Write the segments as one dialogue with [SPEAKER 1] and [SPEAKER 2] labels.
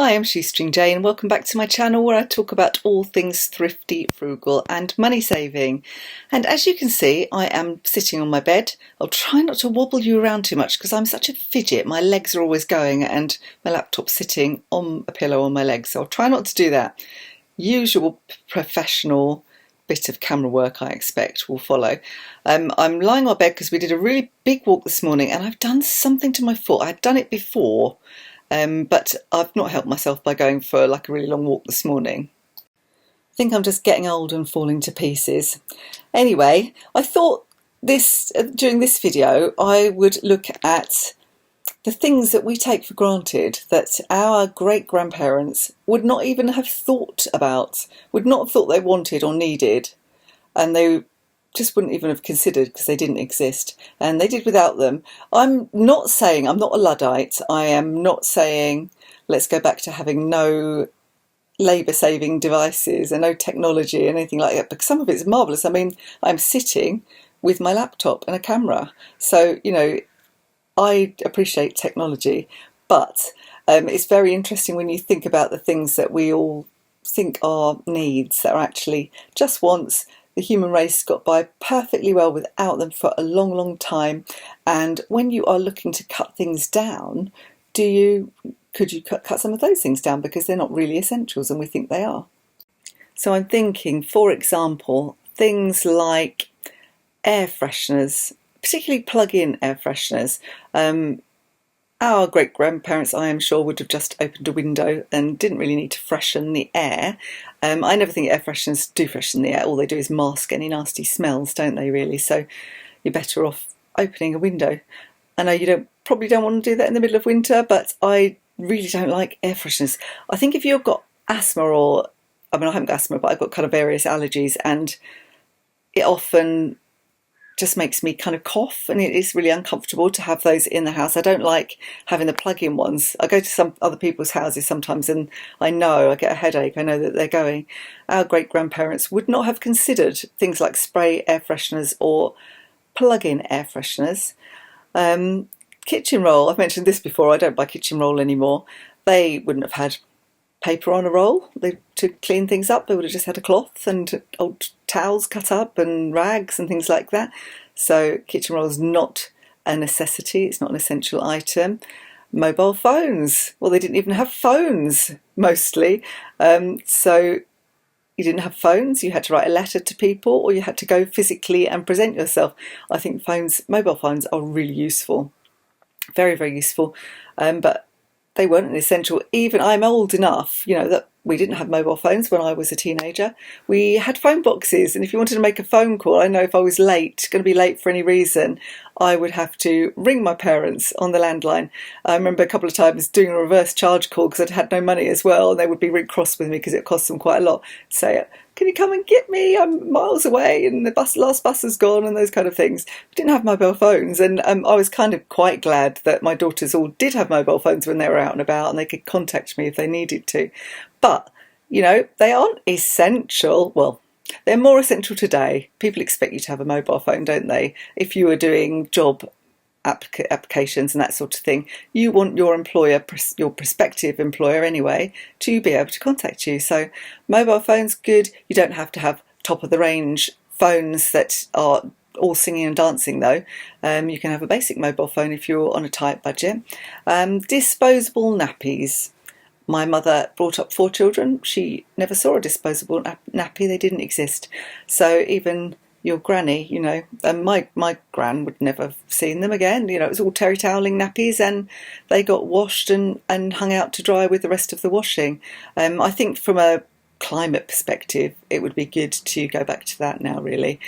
[SPEAKER 1] Hi, I'm Shoestring Jane. Welcome back to my channel where I talk about all things thrifty, frugal and money saving. And as you can see, I am sitting on my bed. I'll try not to wobble you around too much because I'm such a fidget. My legs are always going and my laptop's sitting on a pillow on my legs. So I'll try not to do that. Usual professional bit of camera work I expect will follow. I'm lying on bed because we did a really big walk this morning and I've done something to my foot. I'd done it before. But I've not helped myself by going for like a really long walk this morning. I think I'm just getting old and falling to pieces. Anyway, I thought during this video I would look at the things that we take for granted that our great-grandparents would not even have thought about, would not have thought they wanted or needed, and they just wouldn't even have considered because they didn't exist and they did without them. I'm not saying, I'm not a Luddite, I am not saying let's go back to having no labour-saving devices and no technology and anything like that, because some of it's marvellous. I mean, I'm sitting with my laptop and a camera, so you know, I appreciate technology, but it's very interesting when you think about the things that we all think are needs that are actually just wants. The human race got by perfectly well without them for a long, long time. And when you are looking to cut things down, could you cut some of those things down because they're not really essentials and we think they are? So I'm thinking, for example, things like air fresheners, particularly plug-in air fresheners. Our great-grandparents, I am sure, would have just opened a window and didn't really need to freshen the air. I never think air fresheners do freshen the air. All they do is mask any nasty smells, don't they, really? So you're better off opening a window. I know you probably don't want to do that in the middle of winter, but I really don't like air fresheners. I think if you've got asthma I haven't got asthma, but I've got kind of various allergies, and it often just makes me kind of cough, and it is really uncomfortable to have those in the house. I don't like having the plug-in ones. I go to some other people's houses sometimes and I get a headache. I know that they're going. Our great-grandparents would not have considered things like spray air fresheners or plug-in air fresheners. Kitchen roll, I've mentioned this before, I don't buy kitchen roll anymore. They wouldn't have had paper on a roll to clean things up. They would have just had a cloth and old towels cut up and rags and things like that. So kitchen roll is not a necessity, it's not an essential item. Mobile phones, well, they didn't even have phones mostly, so you didn't have phones, you had to write a letter to people or you had to go physically and present yourself. I think mobile phones are really useful, very, very useful, but they weren't an essential. Even I'm old enough, you know, that we didn't have mobile phones when I was a teenager. We had phone boxes, and if you wanted to make a phone call, I know if I was going to be late for any reason, I would have to ring my parents on the landline. I remember a couple of times doing a reverse charge call because I'd had no money as well, and they would be really cross with me because it cost them quite a lot. Say, can you come and get me? I'm miles away and the last bus has gone, and those kind of things. We didn't have mobile phones, and I was kind of quite glad that my daughters all did have mobile phones when they were out and about and they could contact me if they needed to. But, you know, they aren't essential. Well, they're more essential today. People expect you to have a mobile phone, don't they? If you were doing job applications and that sort of thing, you want your employer, your prospective employer anyway, to be able to contact you. So mobile phones, good. You don't have to have top of the range phones that are all singing and dancing though. You can have a basic mobile phone if you're on a tight budget. Disposable nappies. My mother brought up 4 children. She never saw a disposable nappy. They didn't exist. So even your granny, you know, my gran would never have seen them again. You know, it was all terry toweling nappies and they got washed and hung out to dry with the rest of the washing. I think from a climate perspective, it would be good to go back to that now, really.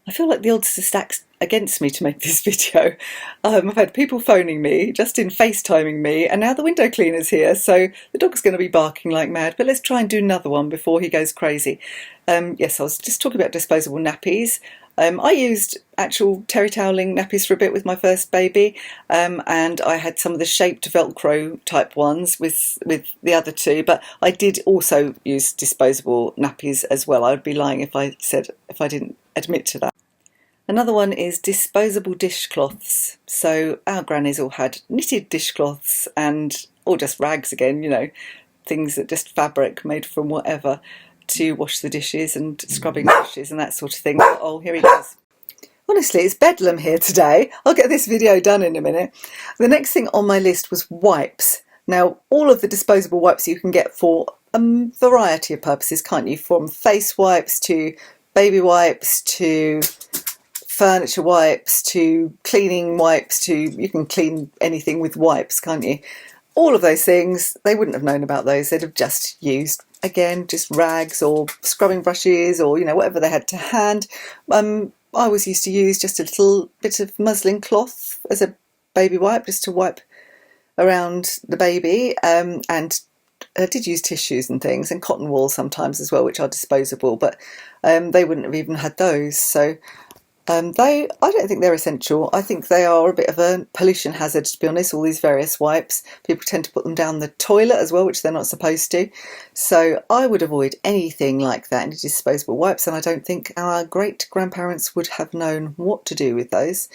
[SPEAKER 1] I feel like the odds are stacked against me to make this video. I've had people phoning me, Justin FaceTiming me, and now the window cleaner's here, so the dog's going to be barking like mad, but let's try and do another one before he goes crazy. Yes, I was just talking about disposable nappies. I used actual terry toweling nappies for a bit with my first baby, and I had some of the shaped Velcro type ones with the other 2, but I did also use disposable nappies as well. I would be lying if I didn't admit to that. Another one is disposable dishcloths. So our grannies all had knitted dishcloths and or just rags again, you know, things that just fabric made from whatever, to wash the dishes and scrubbing the dishes and that sort of thing. Oh, here he goes. Honestly, it's bedlam here today. I'll get this video done in a minute. The next thing on my list was wipes. Now, all of the disposable wipes you can get for a variety of purposes, can't you? From face wipes to baby wipes to furniture wipes to cleaning wipes to, you can clean anything with wipes, can't you? All of those things, they wouldn't have known about those. They'd have just used, again, just rags or scrubbing brushes or, you know, whatever they had to hand. I always used to use just a little bit of muslin cloth as a baby wipe, just to wipe around the baby, and I did use tissues and things, and cotton wool sometimes as well, which are disposable, but they wouldn't have even had those. So I don't think they're essential. I think they are a bit of a pollution hazard, to be honest, all these various wipes. People tend to put them down the toilet as well, which they're not supposed to. So I would avoid anything like that, any disposable wipes, and I don't think our great-grandparents would have known what to do with those.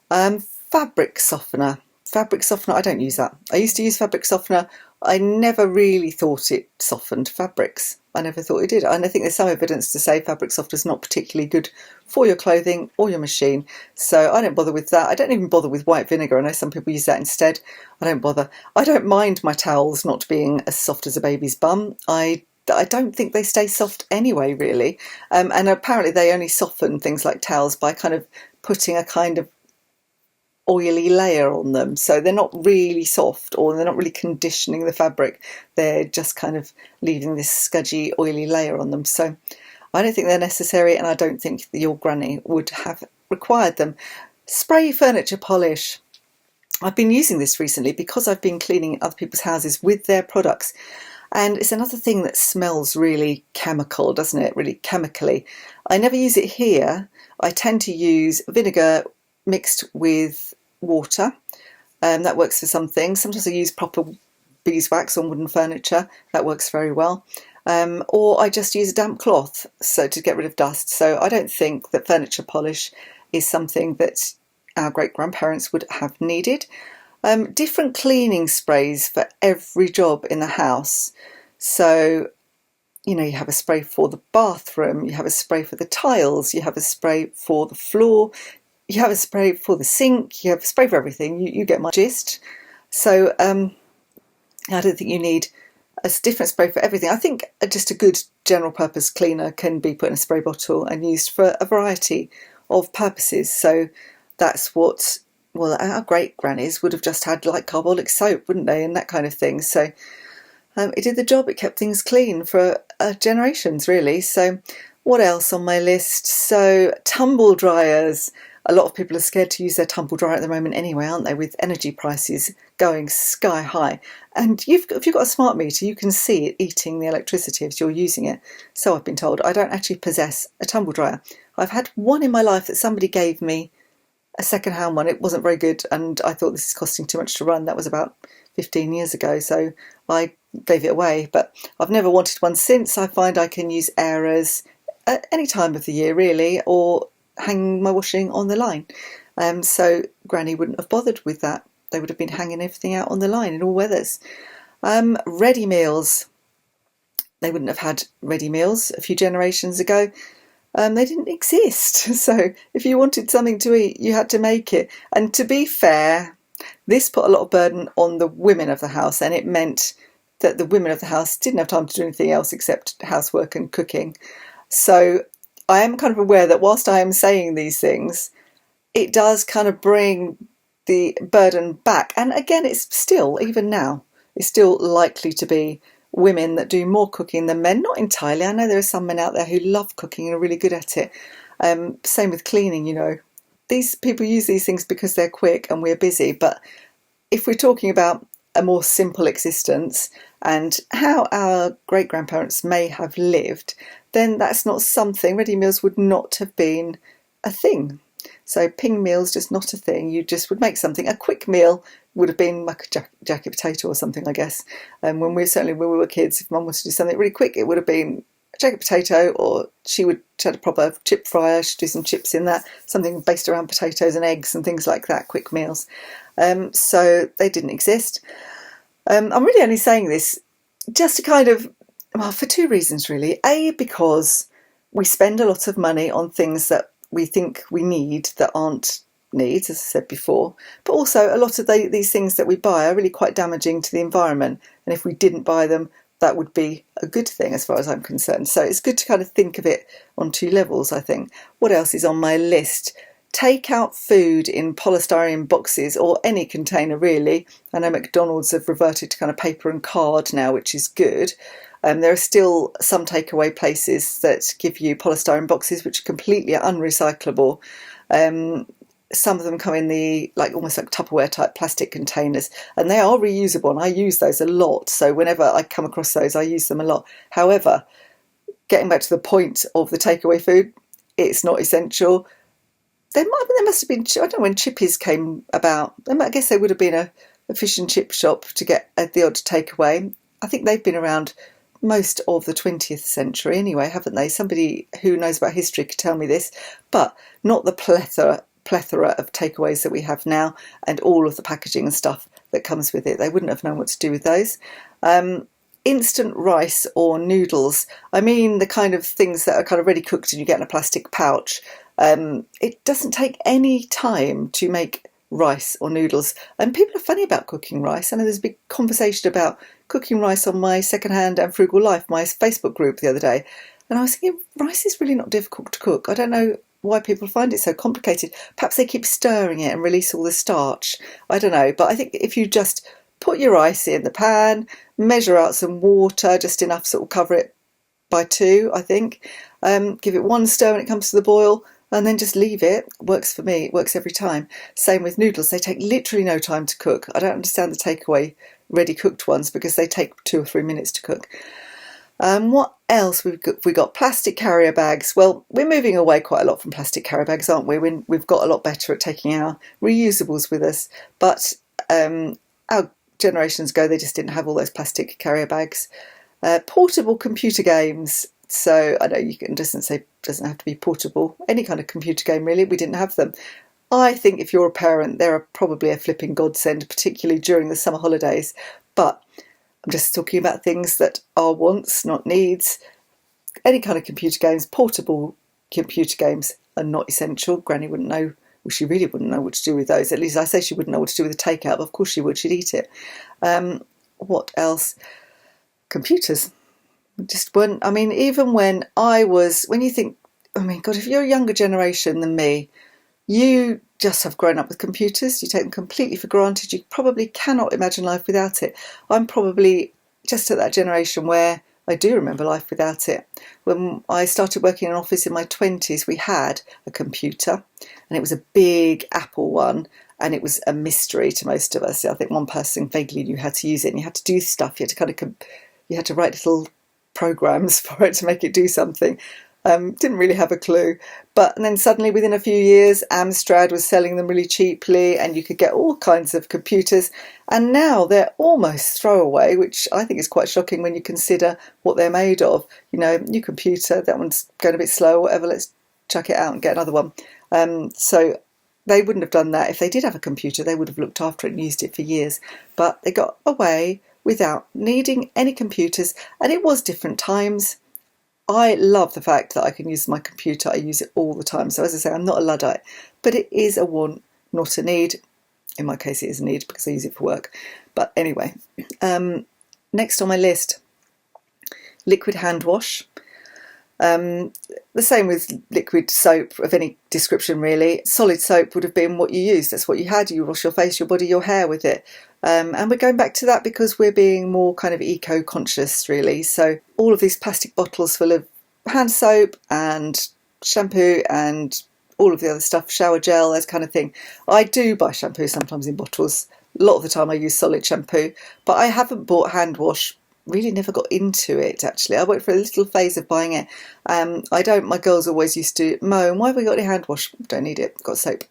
[SPEAKER 1] Fabric softener. Fabric softener, I don't use that. I used to use fabric softener. I never really thought it softened fabrics. I never thought it did. And I think there's some evidence to say fabric softener is not particularly good for your clothing or your machine. So I don't bother with that. I don't even bother with white vinegar. I know some people use that instead. I don't bother. I don't mind my towels not being as soft as a baby's bum. I don't think they stay soft anyway, really. And apparently they only soften things like towels by kind of putting a kind of oily layer on them, so they're not really soft, or they're not really conditioning the fabric, they're just kind of leaving this scudgy oily layer on them. So I don't think they're necessary, and I don't think your granny would have required them. Spray furniture polish. I've been using this recently because I've been cleaning other people's houses with their products, and it's another thing that smells really chemical, doesn't it? Really chemically. I never use it here. I tend to use vinegar mixed with water. That works for some things. Sometimes I use proper beeswax on wooden furniture. That works very well. Or I just use a damp cloth so to get rid of dust. So I don't think that furniture polish is something that our great-grandparents would have needed. Different cleaning sprays for every job in the house. So, you know, you have a spray for the bathroom, you have a spray for the tiles, you have a spray for the floor, you have a spray for the sink, you have a spray for everything. You get my gist. So I don't think you need a different spray for everything. I think just a good general purpose cleaner can be put in a spray bottle and used for a variety of purposes. So that's what, well, our great grannies would have just had, like carbolic soap, wouldn't they, and that kind of thing. So it did the job. It kept things clean for generations, really. So what else on my list? So tumble dryers. A lot of people are scared to use their tumble dryer at the moment anyway, aren't they, with energy prices going sky high. And if you've got a smart meter, you can see it eating the electricity as you're using it. So I've been told. I don't actually possess a tumble dryer. I've had one in my life that somebody gave me, a second-hand one. It wasn't very good, and I thought this is costing too much to run. That was about 15 years ago, so I gave it away. But I've never wanted one since. I find I can use airers at any time of the year, really, or hang my washing on the line. So Granny wouldn't have bothered with that. They would have been hanging everything out on the line in all weathers. Ready meals. They wouldn't have had ready meals a few generations ago. They didn't exist. So if you wanted something to eat, you had to make it. And to be fair, this put a lot of burden on the women of the house, and it meant that the women of the house didn't have time to do anything else except housework and cooking. So I am kind of aware that whilst I am saying these things, it does kind of bring the burden back. And again, it's still, even now, it's still likely to be women that do more cooking than men. Not entirely. I know there are some men out there who love cooking and are really good at it. Same with cleaning, you know. These people use these things because they're quick and we're busy. But if we're talking about a more simple existence and how our great-grandparents may have lived, then that's not something. Ready meals would not have been a thing. So ping meals, just not a thing. You just would make something. A quick meal would have been like a jacket potato or something, I guess. When we were kids, if Mum wanted to do something really quick, it would have been a jacket potato, or she had a proper chip fryer. She'd do some chips in that, something based around potatoes and eggs and things like that, quick meals. So they didn't exist. I'm really only saying this just to kind of, well, for two reasons really. A, because we spend a lot of money on things that we think we need that aren't needs, as I said before, but also a lot of these things that we buy are really quite damaging to the environment, and if we didn't buy them, that would be a good thing as far as I'm concerned. So it's good to kind of think of it on two levels, I think. What else is on my list? Take out food in polystyrene boxes or any container really. I know McDonald's have reverted to kind of paper and card now, which is good. There are still some takeaway places that give you polystyrene boxes which are completely unrecyclable. Some of them come in the almost like Tupperware type plastic containers, and they are reusable, and I use those a lot. So whenever I come across those, I use them a lot. However, getting back to the point of the takeaway food, it's not essential. There must have been, I don't know when chippies came about. I guess there would have been a fish and chip shop to get the odd takeaway. I think they've been around most of the 20th century anyway, haven't they? Somebody who knows about history could tell me this, but not the plethora of takeaways that we have now, and all of the packaging and stuff that comes with it. They wouldn't have known what to do with those. Instant rice or noodles, I mean the kind of things that are kind of ready cooked and you get in a plastic pouch. It doesn't take any time to make rice or noodles, and people are funny about cooking rice. I know there's a big conversation about cooking rice on my Secondhand and Frugal Life, my Facebook group, the other day, and I was thinking rice is really not difficult to cook. I don't know why people find it so complicated. Perhaps they keep stirring it and release all the starch. I don't know, but I think if you just put your rice in the pan, measure out some water, just enough so it'll cover it by two, I think. Give it one stir when it comes to the boil, and then just leave it. Works for me. It works every time. Same with noodles. They take literally no time to cook. I don't understand the takeaway ready cooked ones because they take 2 or 3 minutes to cook. What else we got? Plastic carrier bags. Well, we're moving away quite a lot from plastic carrier bags, aren't we? We've got a lot better at taking our reusables with us. But our generations ago, they just didn't have all those plastic carrier bags. Portable computer games. So I know it doesn't have to be portable. Any kind of computer game, really. We didn't have them. I think if you're a parent, they're probably a flipping godsend, particularly during the summer holidays. But I'm just talking about things that are wants, not needs. Any kind of computer games, portable computer games are not essential. Granny wouldn't know, well, she really wouldn't know what to do with those. At least I say she wouldn't know what to do with the takeout, but of course she would, she'd eat it. What else? Computers. Just weren't, I mean, even when you think, I mean, God, if you're a younger generation than me, you just have grown up with computers. You take them completely for granted. You probably cannot imagine life without it. I'm probably just at that generation where I do remember life without it. When I started working in an office in my 20s, we had a computer, and it was a big Apple one, and it was a mystery to most of us. I think one person vaguely knew how to use it, and you had to do stuff. You had to write little programs for it to make it do something. Didn't really have a clue. And then suddenly within a few years, Amstrad was selling them really cheaply, and you could get all kinds of computers. And now they're almost throwaway, which I think is quite shocking when you consider what they're made of. You know, new computer, that one's going a bit slow, whatever, let's chuck it out and get another one. So they wouldn't have done that. If they did have a computer, they would have looked after it and used it for years. But they got away without needing any computers, and it was different times. I love the fact that I can use my computer. I use it all the time. So as I say, I'm not a Luddite, but it is a want, not a need. In my case, it is a need because I use it for work. But anyway, next on my list, liquid hand wash. The same with liquid soap of any description, really. Solid soap would have been what you used. That's what you had. You wash your face, your body, your hair with it. And we're going back to that because we're being more kind of eco-conscious, really. So all of these plastic bottles full of hand soap and shampoo and all of the other stuff, shower gel, that kind of thing. I do buy shampoo sometimes in bottles. A lot of the time I use solid shampoo, but I haven't bought hand wash. Really never got into it, actually. I went for a little phase of buying it. My girls always used to moan, why have we got any hand wash? Don't need it, got soap.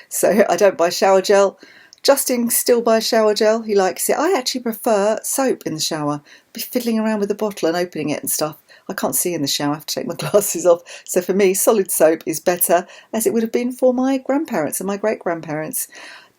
[SPEAKER 1] So I don't buy shower gel. Justin still buys shower gel, he likes it. I actually prefer soap in the shower. Be fiddling around with the bottle and opening it and stuff. I can't see in the shower, I have to take my glasses off. So for me, solid soap is better, as it would have been for my grandparents and my great-grandparents.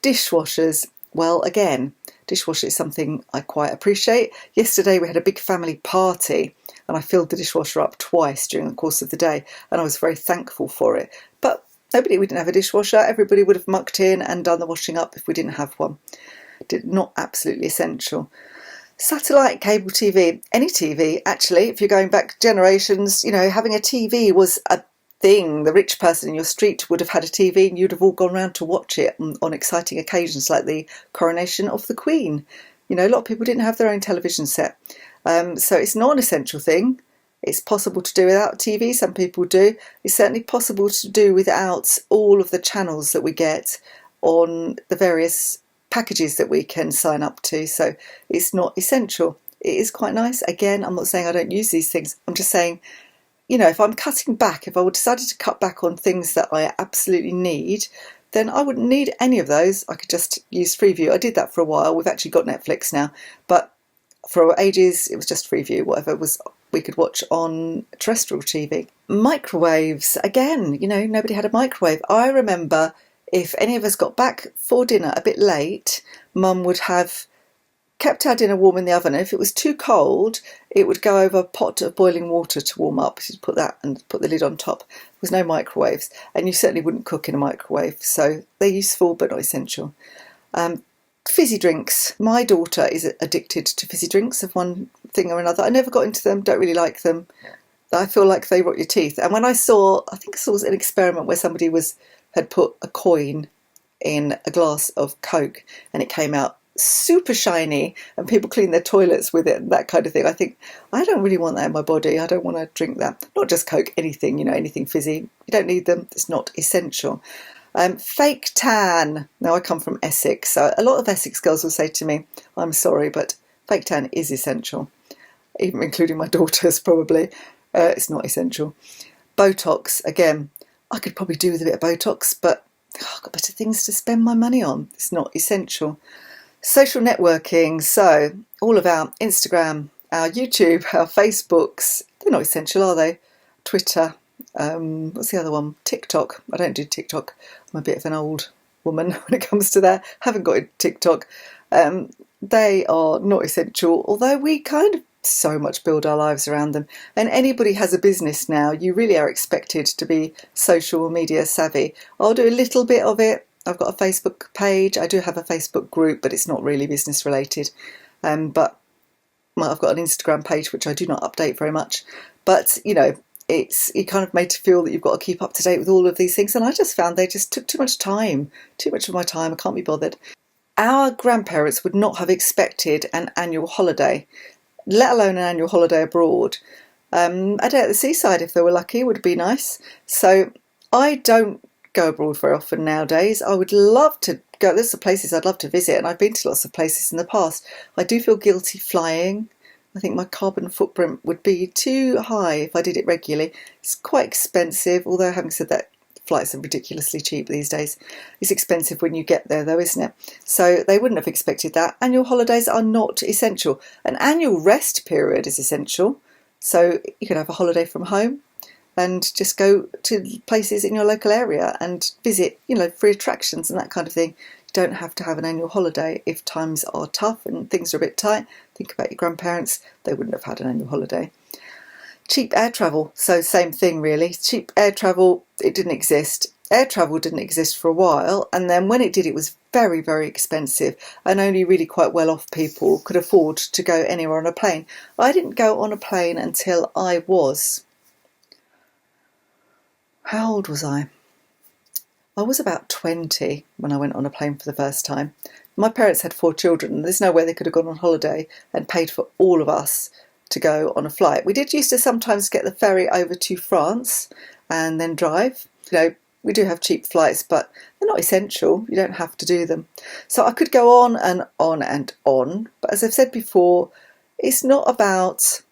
[SPEAKER 1] Dishwashers, well, again, Dishwasher is something I quite appreciate. Yesterday we had a big family party and I filled the dishwasher up twice during the course of the day, and I was very thankful for it. But we didn't have a dishwasher. Everybody would have mucked in and done the washing up if we didn't have one. Not absolutely essential. Satellite, cable TV, any TV, actually, if you're going back generations, having a TV was a thing. The rich person in your street would have had a TV and you'd have all gone round to watch it on exciting occasions like the coronation of the Queen. A lot of people didn't have their own television set. So it's not an essential thing. It's possible to do without TV. Some people do. It's certainly possible to do without all of the channels that we get on the various packages that we can sign up to. So it's not essential. It is quite nice. Again, I'm not saying I don't use these things. I'm just saying, if I'm cutting back, if I decided to cut back on things that I absolutely need, then I wouldn't need any of those. I could just use Freeview. I did that for a while. We've actually got Netflix now, but for ages it was just Freeview, whatever was we could watch on terrestrial TV. Microwaves, again, nobody had a microwave. I remember if any of us got back for dinner a bit late, Mum would have kept our dinner warm in the oven, and if it was too cold, it would go over a pot of boiling water to warm up. You'd put that and put the lid on top. There was no microwaves, and you certainly wouldn't cook in a microwave, so they're useful but not essential. Fizzy drinks. My daughter is addicted to fizzy drinks of one thing or another. I never got into them, don't really like them. I feel like they rot your teeth. And when I think I saw an experiment where somebody had put a coin in a glass of Coke and it came out super shiny and people clean their toilets with it and that kind of thing. I think, I don't really want that in my body. I don't want to drink that. Not just Coke, anything, anything fizzy. You don't need them. It's not essential. Fake tan. Now, I come from Essex, so a lot of Essex girls will say to me, I'm sorry, but fake tan is essential, even including my daughters probably. It's not essential. Botox, again, I could probably do with a bit of Botox, but I've got better things to spend my money on. It's not essential. Social networking, so all of our Instagram, our YouTube, our Facebooks, they're not essential, are they? Twitter, what's the other one? TikTok. I don't do TikTok. I'm a bit of an old woman when it comes to that. Haven't got a TikTok. They are not essential, although we kind of so much build our lives around them. And anybody has a business now, you really are expected to be social media savvy. I'll do a little bit of it. I've got a Facebook page. I do have a Facebook group, but it's not really business related. But I've got an Instagram page, which I do not update very much. But, you're kind of made to feel that you've got to keep up to date with all of these things. And I just found they just took too much time, too much of my time. I can't be bothered. Our grandparents would not have expected an annual holiday, let alone an annual holiday abroad. A day at the seaside, if they were lucky, would be nice. So I don't go abroad very often nowadays. I would love to go. There's some places I'd love to visit, and I've been to lots of places in the past. I do feel guilty flying. I think my carbon footprint would be too high if I did it regularly. It's quite expensive, although having said that, flights are ridiculously cheap these days. It's expensive when you get there though, isn't it? So they wouldn't have expected that. Annual holidays are not essential. An annual rest period is essential. So you could have a holiday from home and just go to places in your local area and visit, free attractions and that kind of thing. You don't have to have an annual holiday if times are tough and things are a bit tight. Think about your grandparents, they wouldn't have had an annual holiday. Cheap air travel, so same thing really. Cheap air travel, it didn't exist. Air travel didn't exist for a while, and then when it did, it was very, very expensive, and only really quite well-off people could afford to go anywhere on a plane. I didn't go on a plane until I was... How old was I? I was about 20 when I went on a plane for the first time. My parents had 4 children, and there's no way they could have gone on holiday and paid for all of us to go on a flight. We did used to sometimes get the ferry over to France and then drive. We do have cheap flights, but they're not essential. You don't have to do them. So I could go on and on and on. But as I've said before, it's not about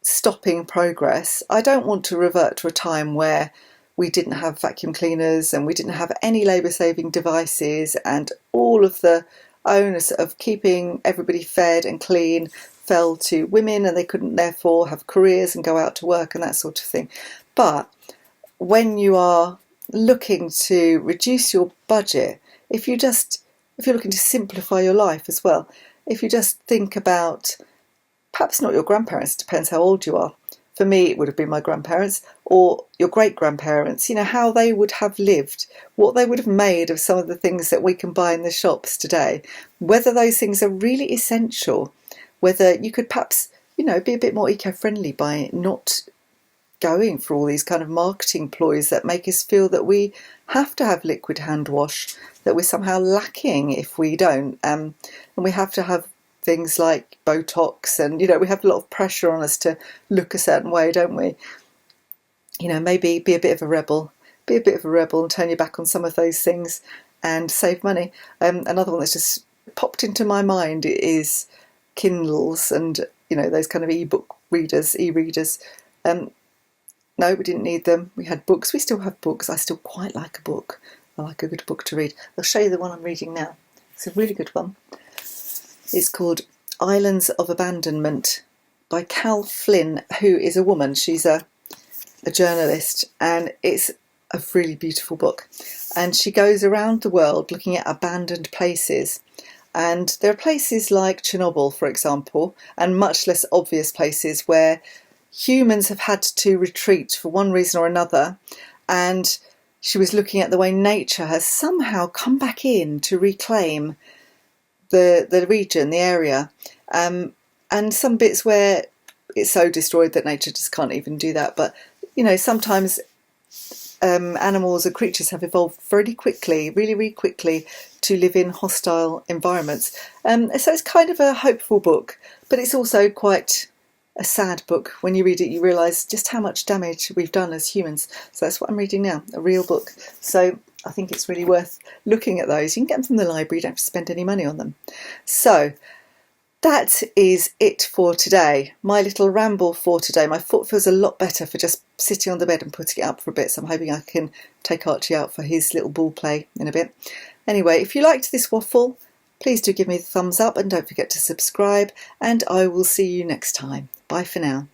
[SPEAKER 1] stopping progress. I don't want to revert to a time where we didn't have vacuum cleaners and we didn't have any labour-saving devices, and all of the onus of keeping everybody fed and clean fell to women, and they couldn't therefore have careers and go out to work and that sort of thing. But when you are looking to reduce your budget, if you just if you're looking to simplify your life as well, if you just think about, perhaps not your grandparents, it depends how old you are. For me, it would have been my grandparents or your great-grandparents, how they would have lived, what they would have made of some of the things that we can buy in the shops today, whether those things are really essential, whether you could perhaps, be a bit more eco-friendly by not going for all these kind of marketing ploys that make us feel that we have to have liquid hand wash, that we're somehow lacking if we don't, and we have to have things like Botox, and we have a lot of pressure on us to look a certain way, don't we? Maybe be a bit of a rebel, and turn your back on some of those things and save money. Another one that's just popped into my mind is Kindles and those kind of e-readers. No, we didn't need them. We had books. We still have books. I still quite like a book. I like a good book to read. I'll show you the one I'm reading now. It's a really good one. It's called Islands of Abandonment by Cal Flynn, who is a woman. She's a journalist, and it's a really beautiful book. And she goes around the world looking at abandoned places. And there are places like Chernobyl, for example, and much less obvious places where humans have had to retreat for one reason or another. And she was looking at the way nature has somehow come back in to reclaim the region, the area, and some bits where it's so destroyed that nature just can't even do that. But sometimes animals and creatures have evolved really quickly to live in hostile environments. So it's kind of a hopeful book, but it's also quite a sad book. When you read it, you realise just how much damage we've done as humans. So that's what I'm reading now, a real book. So I think it's really worth looking at those. You can get them from the library, you don't have to spend any money on them. So that is it for today. My little ramble for today. My foot feels a lot better for just sitting on the bed and putting it up for a bit. So I'm hoping I can take Archie out for his little ball play in a bit. Anyway, if you liked this waffle, please do give me the thumbs up and don't forget to subscribe. And I will see you next time. Bye for now.